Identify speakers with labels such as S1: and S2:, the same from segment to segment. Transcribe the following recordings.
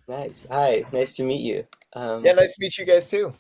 S1: Nice. Hi, nice to meet you.
S2: Yeah,
S1: Um,
S2: nice to meet you guys too.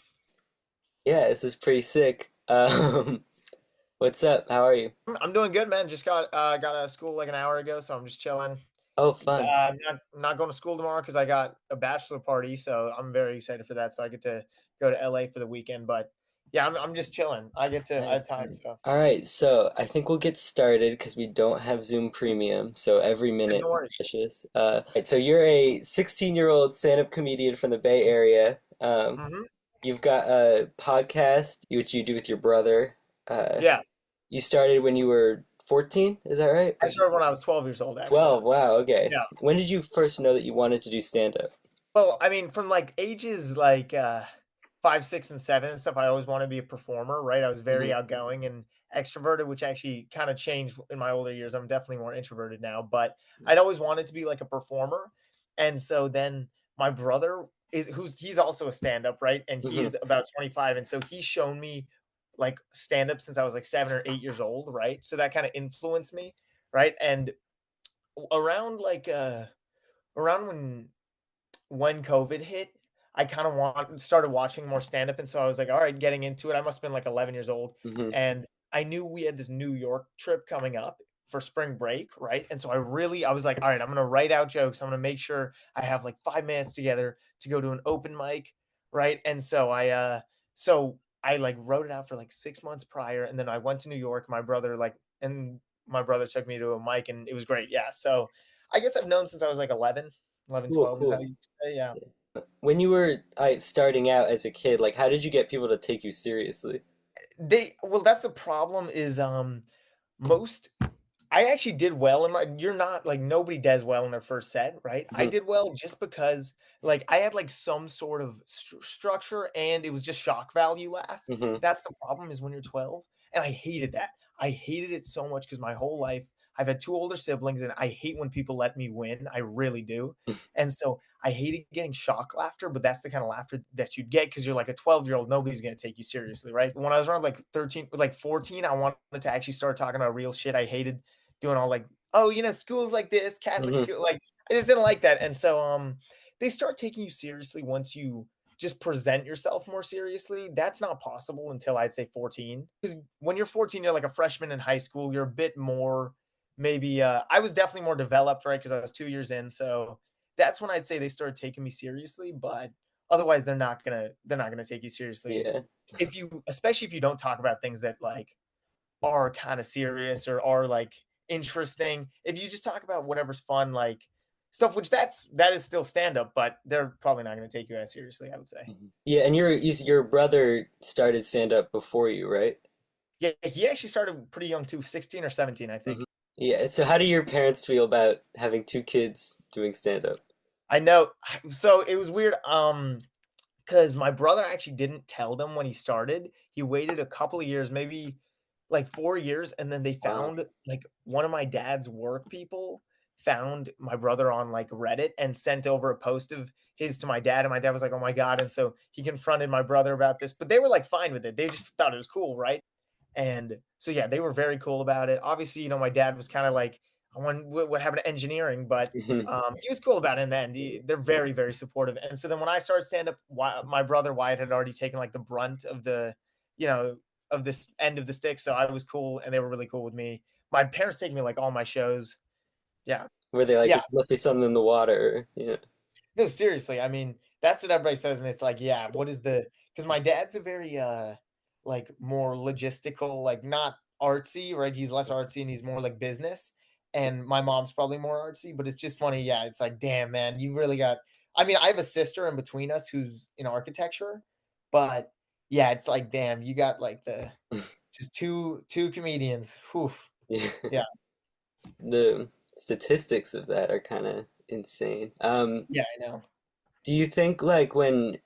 S1: yeah, this is pretty sick. What's up? How are you?
S2: I'm doing good, man. Just got out of school like an hour ago, so I'm just chilling.
S1: Oh, fun.
S2: I'm not going to school tomorrow because I got a bachelor party, so I'm very excited for that. So I get to go to LA for the weekend. But yeah, I'm just chilling. I have
S1: Nice,
S2: time,
S1: nice.
S2: so
S1: All right, so I think we'll get started because we don't have Zoom Premium, so every
S2: yeah,
S1: minute
S2: don't
S1: is
S2: worry.
S1: precious. Right, so you're a 16-year-old stand-up comedian from the Bay Area.
S2: Hmm.
S1: You've got a podcast which you do with your brother. Uh,
S2: Yeah,
S1: you started when you were 14, is that right?
S2: I started when I was 12 years old, actually.
S1: 12, wow, okay.
S2: Yeah.
S1: When did you first know that you wanted to do stand-up?
S2: Well, I mean, from like ages like 5, 6, and 7 and stuff, I always wanted to be a performer, right? I was very outgoing and extroverted, which actually kind of changed in my older years. I'm definitely more introverted now, but I'd always wanted to be like a performer. And so then my brother he's also a stand-up, right? And
S1: Hmm.
S2: he's about 25. And so he's shown me like stand-up since I was like 7 or 8 years old, right? So that kind of influenced me, right? And around like around when COVID hit, I kind of started watching more stand up, and so I was like, all right, getting into it. I must have been like 11 years old,
S1: Hmm.
S2: and I knew we had this New York trip coming up for spring break, right? And so I was like, all right, I'm gonna write out jokes. I'm gonna make sure I have like 5 minutes together to go to an open mic, right? And so I like wrote it out for like 6 months prior, and then I went to New York. My brother took me to a mic, and it was great. Yeah, so I guess I've known since I was like 11,
S1: Cool,
S2: 12. Is that
S1: cool.
S2: what you say? Yeah.
S1: When you were starting out as a kid, like how did you get people to take you seriously?
S2: That's the problem is most I actually did well in my you're not like nobody does well in their first set, right? I
S1: Hmm.
S2: did well just because like I had like some sort of structure and it was just shock value laugh.
S1: Hmm.
S2: That's the problem is when you're 12 and I hated that. I hated it so much because my whole life I've had two older siblings and I hate when people let me win. I really do. And so I hated getting shock laughter, but that's the kind of laughter that you'd get because you're like a 12-year-old, nobody's going to take you seriously, right? When I was around like 13, like 14, I wanted to actually start talking about real shit. I hated doing all like, oh, schools like this, Catholic
S1: Hmm.
S2: school, like I just didn't like that. And so they start taking you seriously once you just present yourself more seriously. That's not possible until I'd say 14. Because when you're 14, you're like a freshman in high school. You're a bit more maybe I was definitely more developed, right? Because I was 2 years in. So that's when I'd say they started taking me seriously. But otherwise they're not gonna take you seriously
S1: Yeah.
S2: if you especially if you don't talk about things that like are kind of serious or are like interesting. If you just talk about whatever's fun, like stuff, which that is still stand up, but they're probably not going to take you as seriously, I would say.
S1: Mhm. Yeah, and your brother started stand up before you, right?
S2: Yeah, he actually started pretty young too, 16 or 17, I
S1: Hmm.
S2: think.
S1: Yeah, so how do your parents feel about having two kids doing stand up?
S2: I know. So it was weird. Because my brother actually didn't tell them when he started. He waited a couple of years, maybe like 4 years, and then they
S1: Wow.
S2: found like one of my dad's work people found my brother on like Reddit and sent over a post of his to my dad. And my dad was like, oh my God. And so he confronted my brother about this, but they were like fine with it. They just thought it was cool, right? And so yeah, they were very cool about it. Obviously, my dad was kind of like, I want what happened to engineering, but
S1: Hmm.
S2: he was cool about it. And then they're very, very supportive. And so then when I started stand up, my brother Wyatt had already taken like the brunt of you know, of this end of the stick. So I was cool, and they were really cool with me. My parents take me like all my shows. Yeah,
S1: Were they like,
S2: yeah.
S1: it must be something in the water? Yeah.
S2: No, seriously. I mean, that's what everybody says, and it's like, yeah, what is the? Because my dad's a very like more logistical, like not artsy, right? He's less artsy and he's more like business. And my mom's probably more artsy, but it's just funny. Yeah, it's like, damn, man, you really got. I mean, I have a sister in between us who's in architecture, but yeah, it's like, damn, you got like the just two comedians. Whew.
S1: Yeah.
S2: Yeah,
S1: The statistics of that are kind of insane.
S2: yeah, I know.
S1: Do you think like in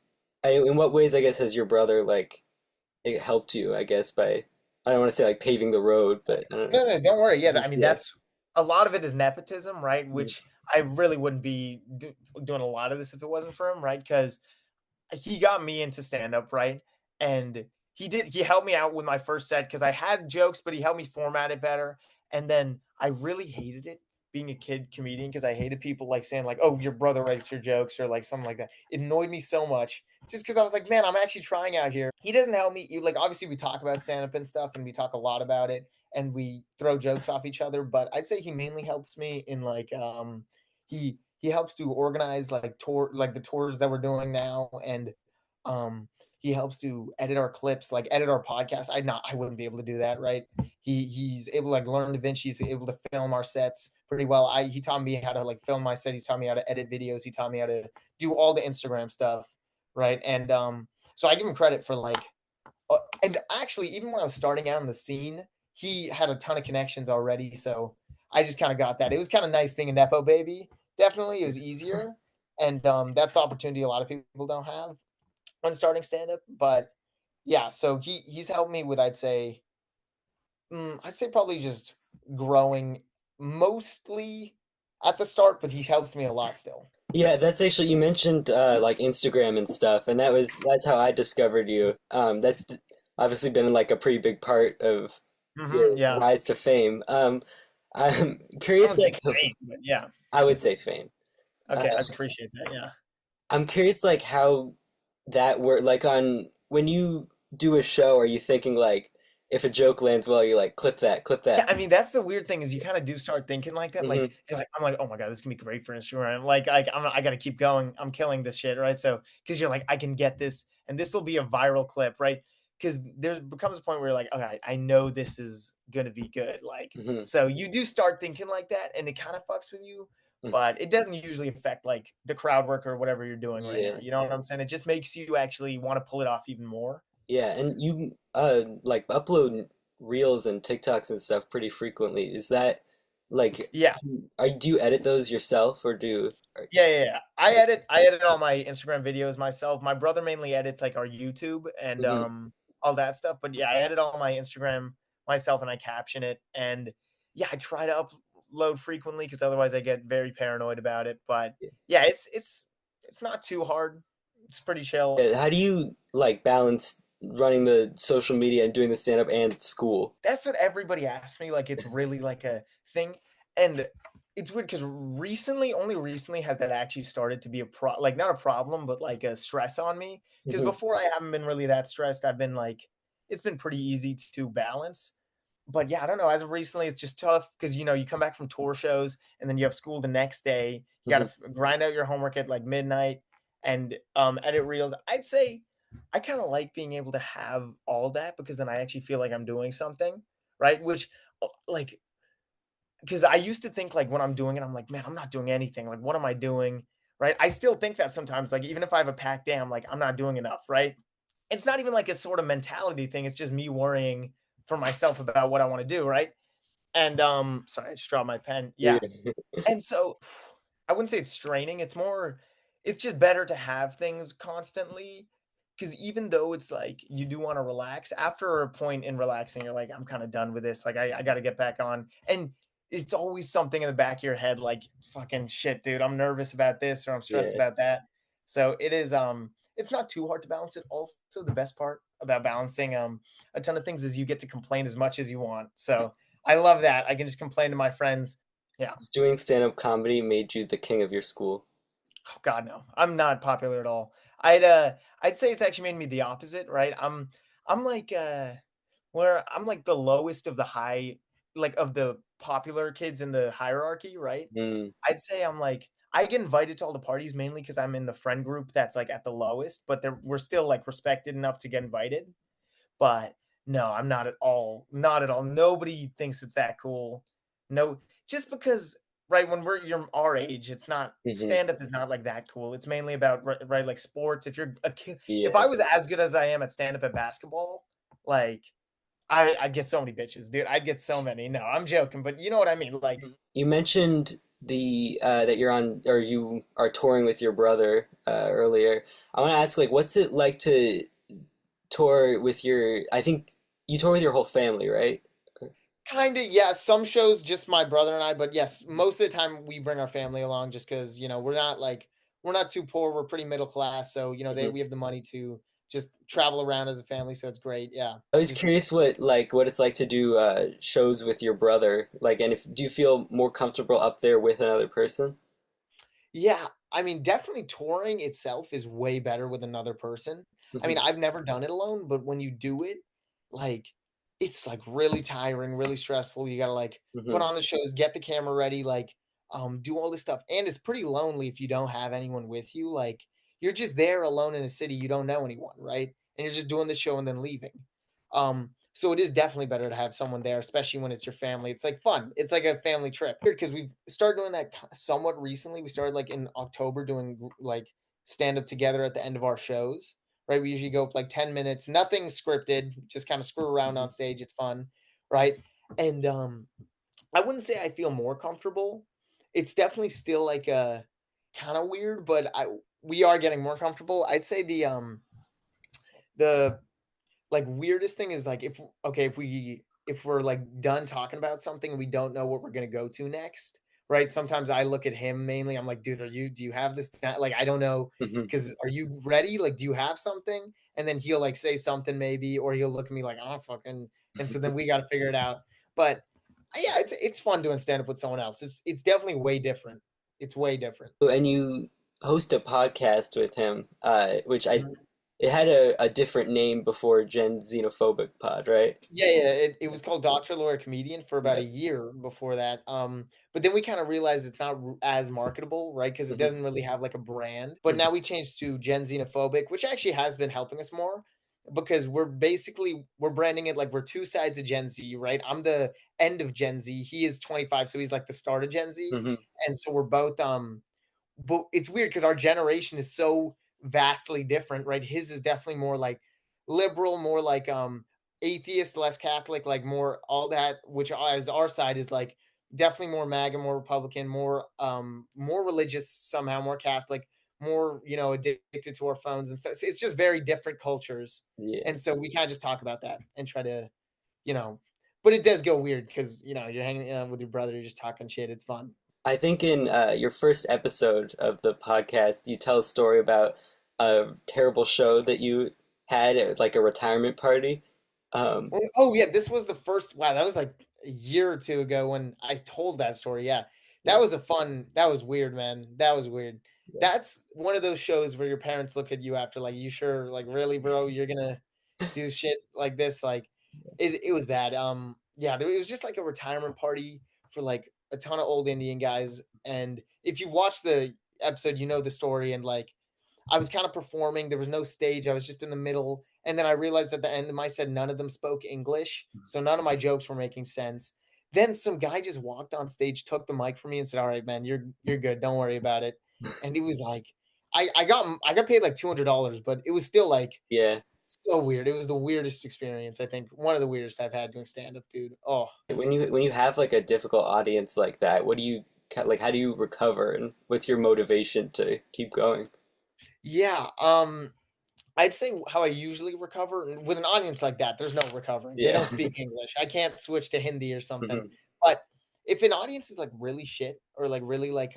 S1: what ways, I guess, has your brother like it helped you, I guess, by I don't want to say like paving the road, but I don't know.
S2: No, no, don't worry. Yeah, I mean
S1: Yeah.
S2: that's a lot of it is nepotism, right?
S1: Mhm.
S2: Which I really wouldn't be doing a lot of this if it wasn't for him, right? Because he got me into stand up, right? And he helped me out with my first set because I had jokes, but he helped me format it better. And then I really hated it being a kid comedian because I hated people like saying like, "Oh, your brother writes your jokes" or like something like that. It annoyed me so much just because I was like, "Man, I'm actually trying out here." He doesn't help me. You like obviously we talk about stand up and stuff, and we talk a lot about it, and we throw jokes off each other. But I'd say he mainly helps me in like he helps to organize like the tours that we're doing now, and um he helps to edit our clips, like edit our podcast. I wouldn't be able to do that, right? He's able to like learn DaVinci. He's able to film our sets pretty well. He taught me how to like film my set. He's taught me how to edit videos. He taught me how to do all the Instagram stuff, right? And so I give him credit for like, and actually even when I was starting out in the scene, he had a ton of connections already. So I just kind of got that. It was kind of nice being a nepo baby. Definitely, it was easier, and that's the opportunity a lot of people don't have when starting stand up. But yeah, so he's helped me with I'd say probably just growing mostly at the start, but he's helped me a lot still.
S1: Yeah, that's actually you mentioned like Instagram and stuff, and that's how I discovered you. Obviously been like a pretty big part of your
S2: Yeah,
S1: rise to fame. I'm
S2: I
S1: curious,
S2: wouldn't say
S1: like
S2: fame, but yeah.
S1: I would say fame. Uh,
S2: Okay, I appreciate that. Yeah.
S1: I'm curious, like how that work. Like on when you do a show, are you thinking like if a joke lands well, you're like clip
S2: Yeah,
S1: that.
S2: I mean, that's the weird thing is you kind of do start thinking like that. Like,
S1: Hmm.
S2: you're like, I'm like, oh my God, this can be great for Instagram. I got to keep going. I'm killing this shit, right? So, because you're like, I can get this, and this will be a viral clip, right? Because there becomes a point where you're like, okay, I know this is gonna be good. Like,
S1: Hmm.
S2: so you do start thinking like that, and it kind of fucks with you, but it doesn't usually affect like the crowd work or whatever you're doing right now.
S1: Yeah.
S2: You know what I'm saying? It just makes you actually want to pull it off even more.
S1: Yeah, and you like upload reels and TikToks and stuff pretty frequently. Is that like
S2: Yeah.
S1: do you edit those yourself or
S2: Yeah. I edit all my Instagram videos myself. My brother mainly edits like our YouTube and
S1: Mhm.
S2: all that stuff. But yeah, I edit all my Instagram myself and I caption it. And yeah, I try to upload frequently because otherwise I get very paranoid about it. But
S1: Yeah.
S2: yeah, it's not too hard. It's pretty chill.
S1: Yeah, how do you like balance running the social media and doing the stand up and school?
S2: That's what everybody asks me. Like it's really like a thing. And it's weird because only recently has that actually started to be like not a problem, but like a stress on me. Because
S1: Mhm.
S2: before I haven't been really that stressed. I've been like, it's been pretty easy to balance. But yeah, I don't know. As of recently, it's just tough because you come back from tour shows and then you have school the next day. You got
S1: Mhm.
S2: to grind out your homework at like midnight and edit reels. I'd say I kind of like being able to have all that because then I actually feel like I'm doing something, right? Which like because I used to think like when I'm doing it, I'm like, man, I'm not doing anything. Like, what am I doing? Right. I still think that sometimes, like, even if I have a packed day, I'm like, I'm not doing enough. Right. It's not even like a sort of mentality thing. It's just me worrying for myself about what I want to do. Right. And sorry, I just dropped my pen.
S1: You're
S2: Yeah. And so I wouldn't say it's straining. It's just better to have things constantly. Because even though it's like you do want to relax, after a point in relaxing, you're like, I'm kind of done with this. Like, I got to get back on. And it's always something in the back of your head, like, fucking shit, dude, I'm nervous about this or I'm stressed
S1: Yeah.
S2: about that. So it's not too hard to balance it. Also, the best part about balancing a ton of things is you get to complain as much as you want. So I love that. I can just complain to my friends. Yeah.
S1: Doing stand up comedy made you the king of your school.
S2: Oh God, no. I'm not popular at all. I'd say it's actually made me the opposite, right? I'm like where I'm like the lowest of the high like of the popular kids in the hierarchy, right?
S1: Mm.
S2: I'd say I'm like I get invited to all the parties mainly because I'm in the friend group that's like at the lowest, but we're still like respected enough to get invited. But no, I'm not at all. Not at all. Nobody thinks it's that cool. No, just because right when you're our age, it's not
S1: Hmm.
S2: stand up is not like that cool. It's mainly about right like sports. If you're a kid, if I
S1: Yeah.
S2: was as good as I am at stand up at basketball, like I get so many bitches, dude. I'd get so many. No, I'm joking, but you know what I mean. Like,
S1: You mentioned the that you're on or you are touring with your brother earlier. I want to ask like what's it like to tour with your I think you tour with your whole family, right?
S2: kind of, yeah. Some shows just my brother and I, but yes, most of the time we bring our family along just because we're not too poor. We're pretty middle class, so
S1: Mhm.
S2: we have the money to just travel around as a family, so it's great. Yeah.
S1: I was
S2: Just
S1: curious what it's like to do shows with your brother. Like, and if do you feel more comfortable up there with another person?
S2: Yeah, I mean, definitely touring itself is way better with another person. I mean,
S1: Hmm.
S2: I've never done it alone, but when you do it, like, it's like really tiring, really stressful. You gotta like put
S1: Hmm.
S2: on the shows, get the camera ready, like, do all this stuff. And it's pretty lonely if you don't have anyone with you. Like, you're just there alone in a city, you don't know anyone, right? And you're just doing the show and then leaving. So it is definitely better to have someone there, especially when it's your family. It's like fun. It's like a family trip. Because we've started doing that somewhat recently. We started like in October doing like stand up together at the end of our shows. Right. We usually go up like 10 minutes, nothing scripted, just kind of screw around on stage. It's fun. Right. And I wouldn't say I feel more comfortable. It's definitely still like a kind of weird, but I we are getting more comfortable. I'd say the like weirdest thing is like if okay, if we're like done talking about something and we don't know what we're gonna go to next, right? Sometimes I look at him mainly. I'm like, dude, do you have this? Like, I don't know,
S1: Hmm.
S2: because are you ready? Like, do you have something? And then he'll like say something maybe, or he'll look at me like, oh fucking, and so then we got to figure it out. But yeah, it's fun doing stand up with someone else. It's definitely way different. It's way different.
S1: And you host a podcast with him, which I
S2: Mhm.
S1: it had a different name before Gen Xenophobic Pod, right?
S2: Yeah, it was called Doctor Lawyer Comedian for about
S1: Yeah.
S2: a year before that, but then we kinda realized it's not r as marketable, right? Because it
S1: Hmm.
S2: doesn't really have, like, a brand, but
S1: Hmm.
S2: now we changed to Gen Xenophobic, which actually has been helping us more because we're branding it like we're 2 sides of Gen Z, right? I'm the end of Gen Z, he is 25, so he's, like, the start of Gen Z,
S1: Hmm.
S2: and so we're both, but it's weird because our generation is so vastly different, right? His is definitely more like liberal, more like atheist, less Catholic, like more all that, which as our side is like definitely more MAGA, more Republican, more religious somehow, more Catholic, more, addicted to our phones and stuff. So it's just very different cultures.
S1: Yeah.
S2: And so we kind of just talk about that and try to, you know, but it does go weird because you're hanging out with your brother, you're just talking shit. It's fun.
S1: I think in your first episode of the podcast, you tell a story about a terrible show that you had at like a retirement party. Um,
S2: Oh, yeah, this was the first wow, that was, like, a year or 2 ago when I told that story, yeah.
S1: yeah,
S2: That was weird, man, that was weird.
S1: yeah,
S2: That's one of those shows where your parents look at you after, like, "You sure? Like, really, bro? You're gonna do shit like this?" Like, it was bad, yeah, it was just, like, a retirement party for, like, a ton of old Indian guys, and if you watch the episode, you know the story, and, like, I was kind of performing. There was no stage. I was just in the middle. And then I realized at the end of my set, none of them spoke English. So none of my jokes were making sense. Then some guy just walked on stage, took the mic from me and said, "All right, man, you're good. Don't worry about it." And he was like, I got paid like $200, but it was still like
S1: yeah.
S2: so weird. It was the weirdest experience, I think. One of the weirdest I've had doing stand up, dude. Oh.
S1: When you have like a difficult audience like that, what do you like? How do you recover, and what's your motivation to keep going?
S2: Yeah. I'd say how I usually recover with an audience like that, there's no recovering. They
S1: Yeah.
S2: don't speak English. I can't switch to Hindi or something.
S1: Hmm.
S2: But if an audience is like really shit or like really like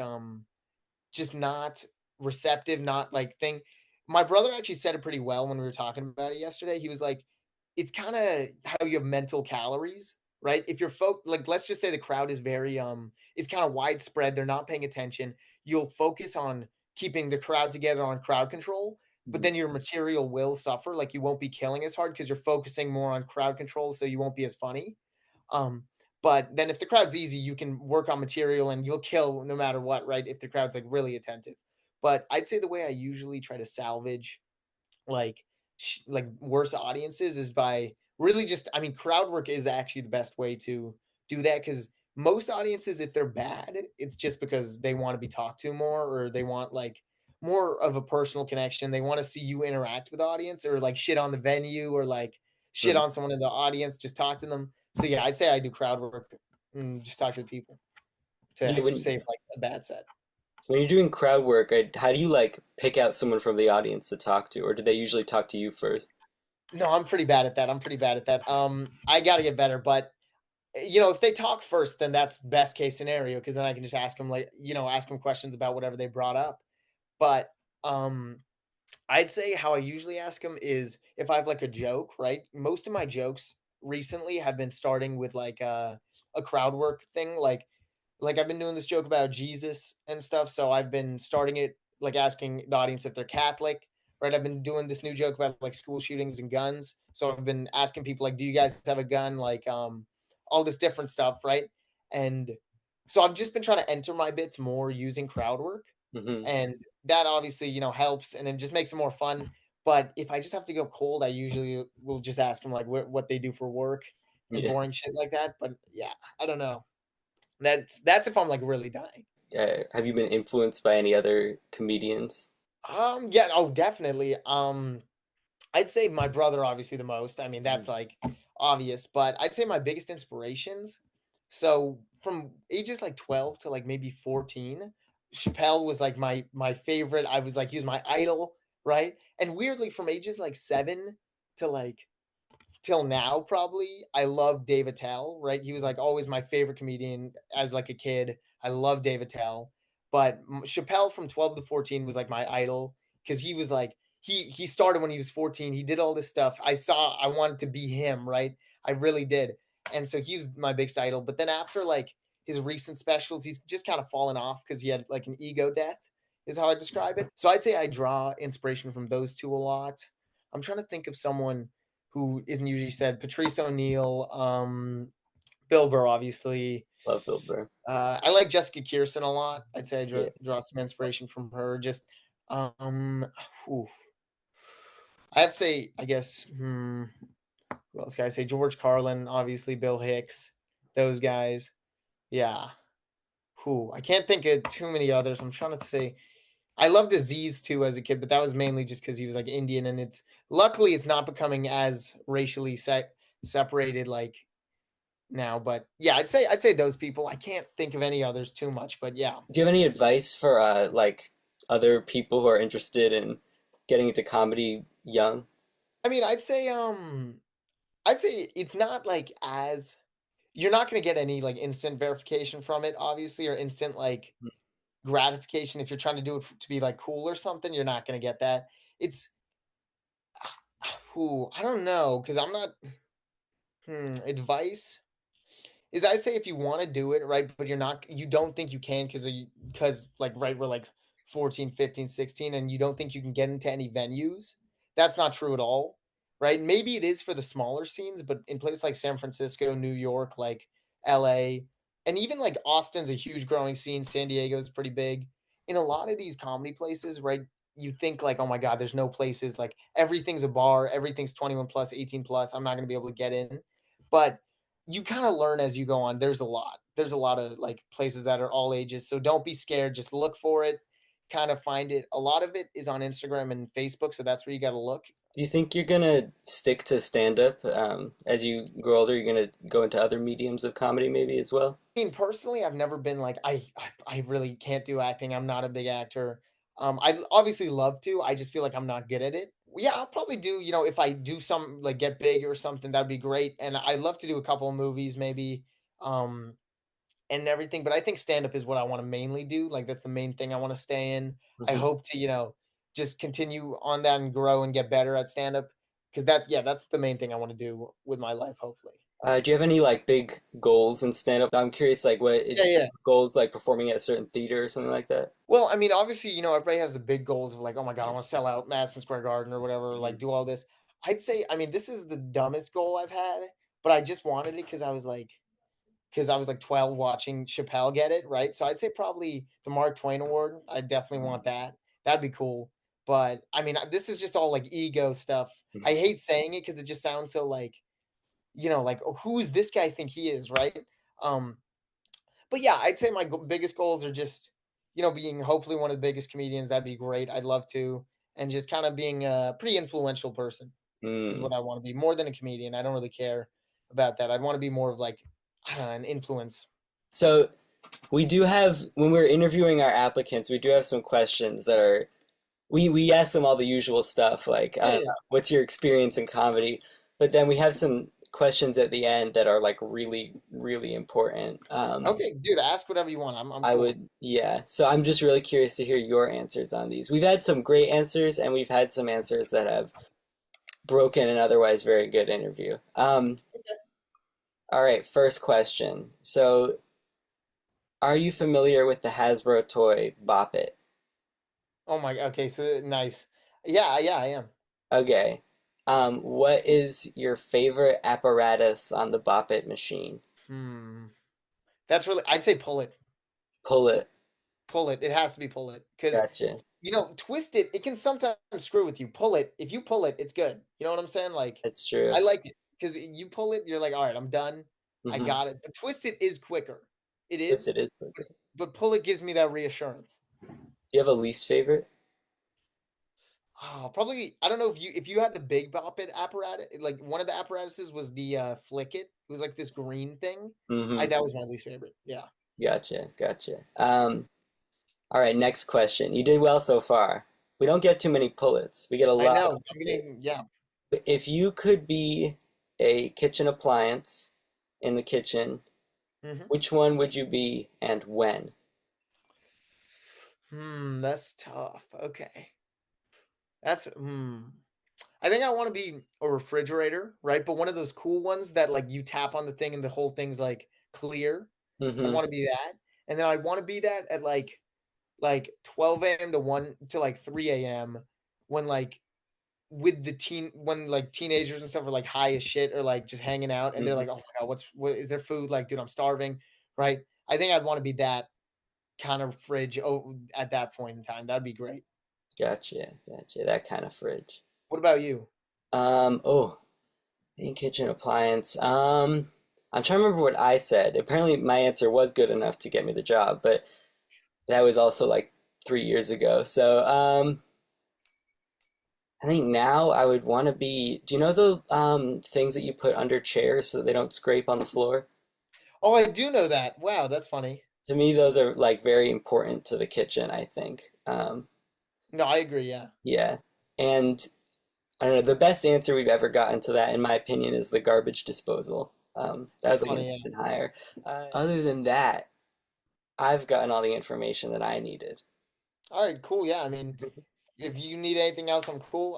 S2: just not receptive, not like thing. My brother actually said it pretty well when we were talking about it yesterday. He was like, it's kind of how you have mental calories, right? If you're like let's just say the crowd is very it's kind of widespread, they're not paying attention. You'll focus on keeping the crowd together on crowd control, but then your material will suffer. Like you won't be killing as hard because you're focusing more on crowd control, so you won't be as funny. Um, but then if the crowd's easy, you can work on material and you'll kill no matter what, right? If the crowd's like really attentive. But I'd say the way I usually try to salvage like like worse audiences is by really just I mean crowd work is actually the best way to do that because most audiences if they're bad it's just because they want to be talked to more or they want like more of a personal connection. They want to see you interact with the audience or like shit on the venue or like shit
S1: Hmm.
S2: on someone in the audience, just talk to them. So yeah, I'd say I do crowd work and just talk to the people to
S1: Yeah,
S2: save like a bad set.
S1: when you're doing crowd work, how do you like pick out someone from the audience to talk to, or do they usually talk to you first?
S2: No, I'm pretty bad at that. I'm pretty bad at that. I got to get better, but if they talk first, then that's best case scenario because then I can just ask them like, ask them questions about whatever they brought up. But um I'd say how I usually ask them is if I have like a joke, right? Most of my jokes recently have been starting with like a crowd work thing. Like I've been doing this joke about Jesus and stuff. So I've been starting it like asking the audience if they're Catholic, right? I've been doing this new joke about like school shootings and guns. So I've been asking people like, do you guys have a gun? Like all this different stuff, right? And so I've just been trying to enter my bits more using crowd work.
S1: Hmm.
S2: And that obviously, helps and it just makes it more fun. But if I just have to go cold, I usually will just ask them like what they do for work and
S1: Yeah.
S2: boring shit like that. But yeah, I don't know. That's if I'm like really dying.
S1: Have you been influenced by any other comedians?
S2: Yeah, oh, definitely. I'd say my brother obviously the most. I mean,
S1: Mhm.
S2: that's like obvious, but I'd say my biggest inspirations. So from ages like 12 to like maybe 14, Chappelle was like my favorite. I was like he was my idol, right? And weirdly from ages like 7 to like till now probably I love Dave Attell, right? He was like always my favorite comedian as like a kid. I love Dave Attell, but Chappelle from 12 to 14 was like my idol because he was like he started when he was 14. He did all this stuff. I wanted to be him, right? I really did. And so he was my biggest idol. But then after like his recent specials, he's just kind of fallen off because he had like an ego death, is how I describe it. So I'd say I draw inspiration from those two a lot. I'm trying to think of someone who isn't usually said. Patrice O'Neill, Bill Burr, obviously.
S1: Love Bill Burr.
S2: I like Jessica Kirsten a lot. I'd say I
S1: Yeah.
S2: draw some inspiration from her. Just, um, whew. I have to say, I guess, who else can I say? George Carlin, obviously, Bill Hicks, those guys. Yeah. I can't think of too many others. I'm trying to say, I loved Aziz too as a kid, but that was mainly just because he was like Indian, and it's luckily it's not becoming as racially separated like now. But yeah, I'd say those people. I can't think of any others too much, but yeah.
S1: Do you have any advice for like other people who are interested in getting into comedy young?
S2: I mean, I'd say it's not like as you're not going to get any like instant verification from it, obviously, or instant like gratification if you're trying to do it to be like cool or something. You're not going to get that. It's I don't know because I'm not advice is I say if you want to do it, right, but you don't think you can because like right we're like 14, 15, 16, and you don't think you can get into any venues. That's not true at all. Right? Maybe it is for the smaller scenes, but in places like San Francisco, New York, like LA, and even like Austin's a huge growing scene, San Diego is pretty big. In a lot of these comedy places, right? You think like, oh my God, there's no places, like everything's a bar, everything's 21 plus, 18 plus. I'm not gonna be able to get in. But you kind of learn as you go on. There's a lot. There's a lot of like places that are all ages. So don't be scared. Just look for it, kind of find it. A lot of it is on Instagram and Facebook. So that's where you got to look.
S1: Do you think you're gonna stick to stand-up as you grow older? You're gonna go into other mediums of comedy maybe as well?
S2: I mean, personally, I've never been like I really can't do acting. I'm not a big actor. I obviously love to. I just feel like I'm not good at it. Yeah, I'll probably do. If I do some like get big or something, that'd be great. And I'd love to do a couple of movies, maybe. Um, and everything. But I think stand up is what I want to mainly do. Like that's the main thing I want to stay in. I
S1: Hmm.
S2: hope to, just continue on that and grow and get better at stand up because that's the main thing I want to do with my life, hopefully.
S1: Do you have any like big goals in stand-up? I'm curious, like
S2: Yeah, yeah.
S1: goals like performing at a certain theater or something like that?
S2: Well, I mean, obviously, everybody has the big goals of like, oh my God, I want to sell out Madison Square Garden or whatever, like
S1: Mhm.
S2: do all this. I'd say, I mean, this is the dumbest goal I've had, but I just wanted it because I was like 12 watching Chappelle get it, right? So I'd say probably the Mark Twain Award. I definitely want that. That'd be cool. But I mean, this is just all like ego stuff. I
S1: Mhm.
S2: hate saying it because it just sounds so like, like oh, who's this guy think he is, right? Um, but yeah, I'd say my biggest goals are just, being hopefully one of the biggest comedians. That'd be great. I'd love to, and just kind of being a pretty influential person is
S1: Mm.
S2: what I want to be more than a comedian. I don't really care about that. I'd want to be more of like, I don't know, an influence.
S1: So we do have when we're interviewing our applicants, we do have some questions that are we ask them all the usual stuff like
S2: Yeah, yeah.
S1: what's your experience in comedy? But then we have some questions at the end that are like really, really important.
S2: Okay, dude, ask whatever you want. I'm
S1: I
S2: cool.
S1: would, yeah. So I'm just really curious to hear your answers on these. We've had some great answers, and we've had some answers that have broken an otherwise very good interview. All right, first question. So, are you familiar with the Hasbro toy Bop It?
S2: Oh my, okay, so nice. Yeah, yeah, I am.
S1: Okay. What is your favorite apparatus on the Bop It machine?
S2: Hmm. That's really, I'd say pull it.
S1: Pull it.
S2: Pull it. It has to be pull it. Because,
S1: Gotcha.
S2: twist it, it can sometimes screw with you. Pull it. If you pull it, it's good. You know what I'm saying? Like,
S1: It's true.
S2: I like it. Because you pull it, you're like, all right, I'm done. I
S1: Mm-hmm.
S2: got it. But twist it is quicker. It
S1: Yes,
S2: is.
S1: it is.
S2: But pull it gives me that reassurance.
S1: Do you have a least favorite?
S2: Oh, probably I don't know if you had the big bop it apparatus, like one of the apparatuses was the flick it. It was like this green thing. I
S1: Mm-hmm.
S2: That was my least favorite. Yeah.
S1: Gotcha. Gotcha. All right, next question. You did well so far. We don't get too many pullets. We get a
S2: I
S1: lot of
S2: know. I'm
S1: mistakes.
S2: getting yeah.
S1: If you could be a kitchen appliance in the kitchen,
S2: hmm
S1: which one would you be and when?
S2: That's tough. Okay. That's. I think I want to be a refrigerator, right? But one of those cool ones that like you tap on the thing and the whole thing's like clear. I
S1: Mm-hmm.
S2: want to be that. And then I want to be that at like 12 a.m. to 1 to like 3 a.m. when like with the teen when like teenagers and stuff are like high as shit or like just hanging out and they're
S1: Mm-hmm.
S2: like, oh my god, what is there food? Like, dude, I'm starving, right? I think I'd want to be that kind of fridge at that point in time. That'd be great.
S1: Gotcha. Gotcha. That kind of fridge.
S2: What about you?
S1: Oh, in kitchen appliance. I'm trying to remember what I said. Apparently, my answer was good enough to get me the job, but that was also like 3 years ago. So, I think now I would want to be. Do you know the things that you put under chairs so that they don't scrape on the floor?
S2: Oh, I do know that. Wow, that's funny.
S1: To me, those are like very important to the kitchen, I think.
S2: No, I agree. Yeah,
S1: Yeah. And I don't know, the best answer we've ever gotten to that, in my opinion, is the garbage disposal. That
S2: that's
S1: was like an
S2: funny. Yeah.
S1: instant hire. Other than that, I've gotten all the information that I needed.
S2: All right, cool. Yeah, I mean, if you need anything else, I'm cool.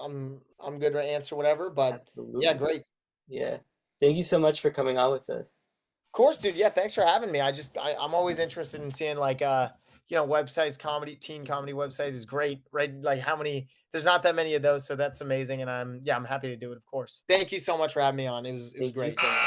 S2: I'm good to answer whatever. But yeah,
S1: Absolutely.
S2: great.
S1: Yeah. Thank you so much for coming on with us.
S2: Of course, dude. Yeah, thanks for having me. I'm always interested in seeing like websites, teen comedy websites is great, right? Like how many there's not that many of those, so that's amazing and I'm happy to do it, of course. Thank you so much for having me on. It was
S1: Thank you
S2: great.
S1: so much.